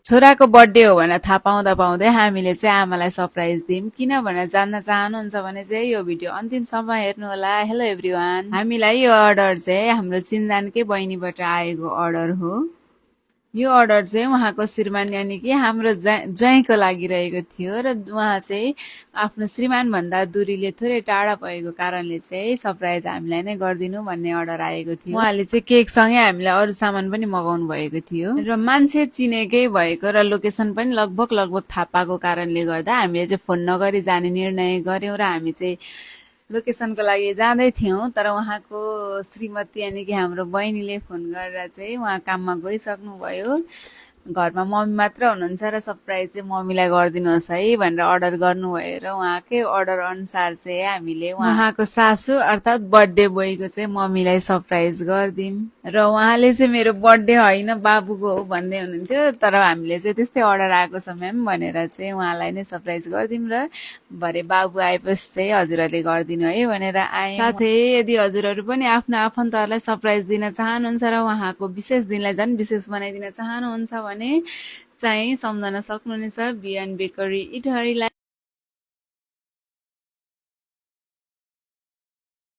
छोराको बर्थडे हो भनेर थाहा पाउँदा पाउँदै हामीले चाहिँ आमालाई सरप्राइज दियौँ। किन भनेर जान्न चाहनुहुन्छ भने चाहिँ यो भिडियो अन्तिमसम्म हेर्नुहोला। हेलो एभ्रिवान, हामीलाई यो अर्डर चाहिँ हाम्रो चिन्जानकै बहिनीबाट आएको अर्डर हो। यो अर्डर चाहिँ उहाँको श्रीमान यानि कि हाम्रो ज्वाइँको लागि रहेको थियो र उहाँ चाहिँ आफ्नो श्रीमान भन्दा दूरीले थोरै टाढा भएको कारणले चाहिँ सरप्राइज हामीलाई नै गरिदिनु भन्ने अर्डर आएको थियो। उहाँले चाहिँ केक सँगै हामीलाई अरू सामान पनि मगाउनु भएको थियो र मान्छे चिनेकै भएको र लोकेसन पनि लगभग थाहा पाएको कारणले गर्दा हामीले चाहिँ फोन नगरी जाने निर्णय गर्यौं र हामी चाहिँ लोकेसनको लागि जाँदै थियौं। तर उहाँको श्रीमती यानि कि हाम्रो बहिनीले फोन गरेर चाहिँ उहाँ काममा गइसक्नुभयो, घरमा मम्मी मात्र हुनुहुन्छ र सरप्राइज चाहिँ मम्मीलाई गरिदिनुहोस् है भनेर अर्डर गर्नुभयो र उहाँकै अर्डर अनुसार चाहिँ हामीले उहाँको सासू अर्थात् बर्थडे बोयको चाहिँ मम्मीलाई सरप्राइज गरिदियौँ। र उहाँले चाहिँ मेरो बर्थडे होइन बाबुको हो भन्दै हुनुहुन्थ्यो, तर हामीले चाहिँ त्यस्तै अर्डर आएको छ म्याम भनेर चाहिँ उहाँलाई नै सरप्राइज गरिदियौँ र भरे बाबु आएपछि चाहिँ हजुरहरूले गरिदिनु है भनेर आए। साथै यदि हजुरहरू पनि आफ्नो आफन्तहरूलाई सरप्राइज दिन चाहनुहुन्छ र उहाँको विशेष दिनलाई झन् विशेष बनाइदिन चाहनुहुन्छ भने चाहिँ सम्झन सक्नुहुनेछ बिहान बेकरी इटहरीलाई।